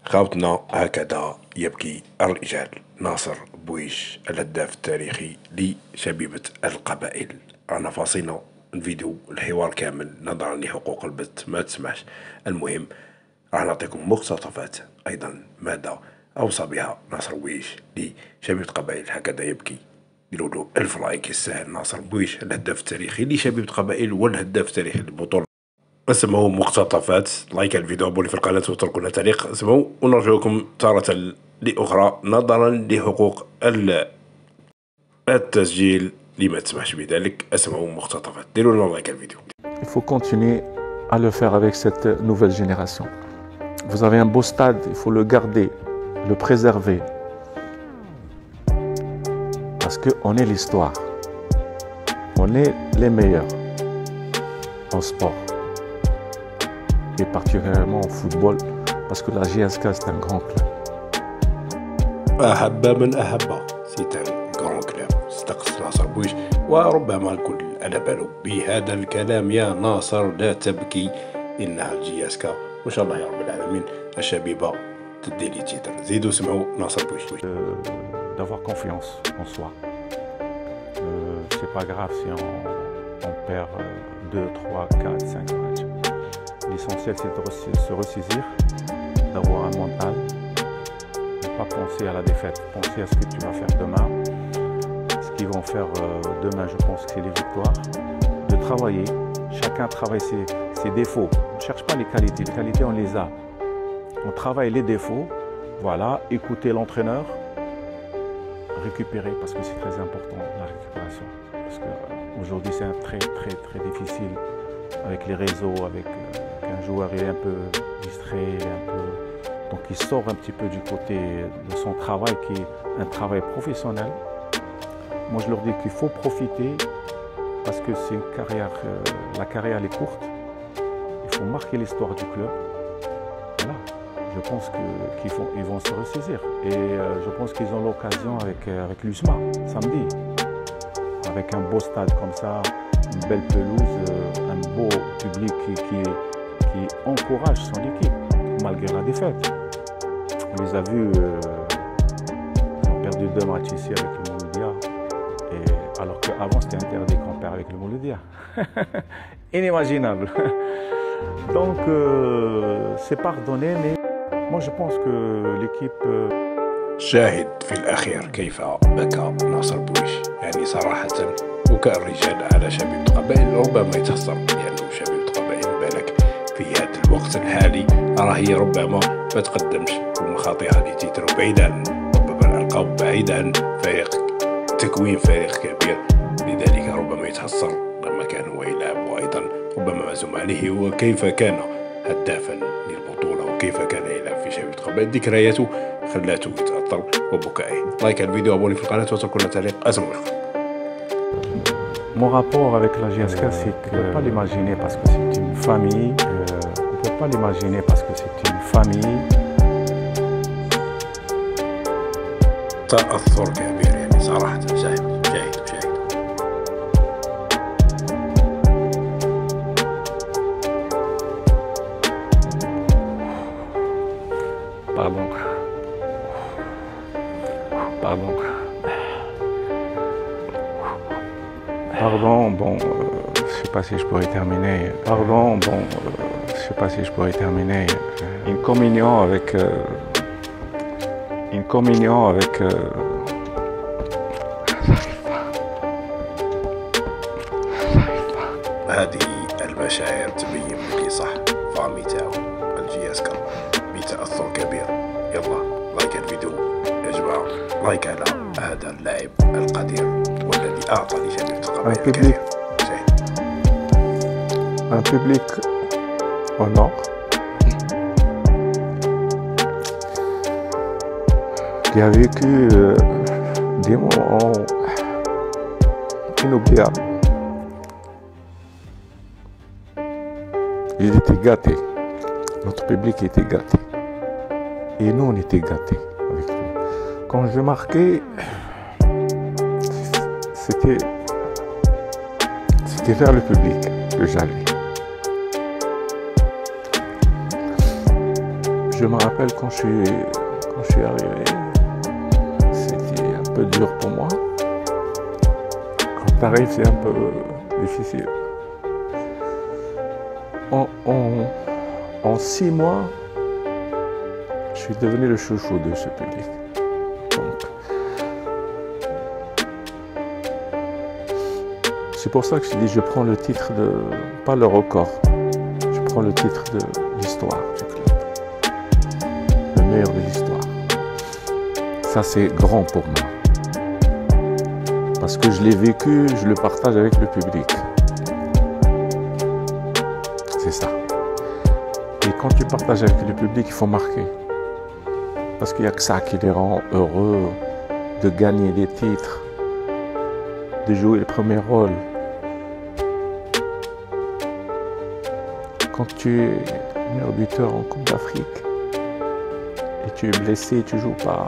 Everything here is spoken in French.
خوتنا هكذا يبكي الرجال. ناصر بويش الهداف التاريخي لشبيبة القبائل. رانا فاصلنا الفيديو الحوار كامل نظرا لحقوق البث ما تسمحش. المهم راح نعطيكم مقتطفات ايضا ماذا اوصى بها ناصر بويش لشبيبة القبائل. هكذا يبكي. ديروا له 1000 لايك يستاهل ناصر بويش الهداف التاريخي لشبيبة القبائل والهداف التاريخي للبطولة. اسمعوا مقتطفات، لايك الفيديو، ابوني في القناة وتركوا لنا تعليق. اسمعوا ونرجوكم تارة لأخرى نظرا لحقوق التسجيل لما تسمحش بذلك. اسمعوا مقتطفات، ديروا لنا لايك الفيديو. Il faut continuer à le faire avec cette nouvelle génération. Vous avez un beau stade, il faut le garder, le préserver. Parce qu'on est l'histoire. On est les meilleurs en sport. Et particulièrement au football, parce que la GSK c'est un grand club. أحب من أحب سيتان كرون كلاب استقص ناصر بويش. وربما الكل على باله بهذا الكلام. يا ناصر لا تبكي إنها الجياسكا، وإن شاء الله يا رب العالمين الشبيبة تدي لي تيتر. زيدوا سمعوا ناصر بويش. D'avoir confiance en soi. C'est pas grave si on perd 2, 3, 4, 5 matchs. L'essentiel c'est de se ressaisir, d'avoir un mental. Pas penser à la défaite, penser à ce que tu vas faire demain. Ce qu'ils vont faire demain, je pense que c'est les victoires. De travailler, chacun travaille ses défauts. On ne cherche pas les qualités on les a. On travaille les défauts, voilà, écouter l'entraîneur, récupérer parce que c'est très important la récupération. Parce qu'aujourd'hui c'est très difficile avec les réseaux, avec qu'un joueur il est un peu distrait, il est un peu... Donc il sort un petit peu du côté de son travail qui est un travail professionnel. Moi je leur dis qu'il faut profiter parce que c'est une carrière, la carrière elle est courte. Il faut marquer l'histoire du club. Voilà. Je pense qu'ils vont se ressaisir. Et je pense qu'ils ont l'occasion avec l'USMA samedi. Avec un beau stade comme ça, une belle pelouse, un beau public qui encourage son équipe malgré la défaite. On les a vus, ils ont perdu 2 matchs ici avec le Mouloudia, et alors qu'avant c'était interdit qu'on perd avec le Mouloudia. Inimaginable. Donc c'est pardonné, mais moi je pense que l'équipe... شاهد في الأخير كيف بكى ناصر بويش. يعني صراحة بكاء الرجال على شبيبة القبائل ربما يتحسر، لأنه شبيبة القبائل بالك في هذا الوقت الحالي راهي ربما ما تقدمش ومخاطيها لتيتر، بعيد عن ربما الألقاب، بعيد عن فريق تكوين فريق كبير. لذلك ربما يتحسر لما كان هو يلعب، وأيضا ربما مع زملائه وكيف كان هدافا للبطولة وكيف كان يلعب في شبيبة القبائل. ذكرياته خلاته يتأثر وبكائه. لايك الفيديو، ابوني في القناة واتركوا لنا تعليق. اسمعوا. Mon rapport avec la GSK, c'est qu'on ne peut pas l'imaginer parce que c'est une famille. On ne peut pas l'imaginer parce que c'est une famille. تأثر كبير يعني صراحة. شاهد. Pardon, bon, je sais pas si je pourrais terminer. Pardon, bon, je sais pas si je pourrais terminer. Une communion avec. هذه المشاعر تبين بلي صح فامي تاعو الجياسكا بتأثر كبير. يلا لايك الفيديو يا جماعة، لايك على هذا اللاعب القدير والذي أعطى لشبيبة القبائل الكثير. Un public au nord qui a vécu des moments inoubliables. Ils étaient gâtés. Notre public était gâté. Et nous, on était gâtés avec lui. Quand je marquais, c'était vers le public que j'allais. Je me rappelle quand je suis arrivé, c'était un peu dur pour moi. Quand tu arrives, c'est un peu difficile. En 6 mois, je suis devenu le chouchou de ce public. Donc, c'est pour ça que je dis, je prends le titre de, pas le record, je prends le titre de l'histoire du club. Le meilleur de l'histoire. Ça, c'est grand pour moi. Parce que je l'ai vécu, je le partage avec le public. C'est ça. Et quand tu partages avec le public, il faut marquer. Parce qu'il n'y a que ça qui les rend heureux de gagner des titres, de jouer le premier rôle. Quand tu es meilleur buteur en Coupe d'Afrique et tu es blessé, tu ne joues pas,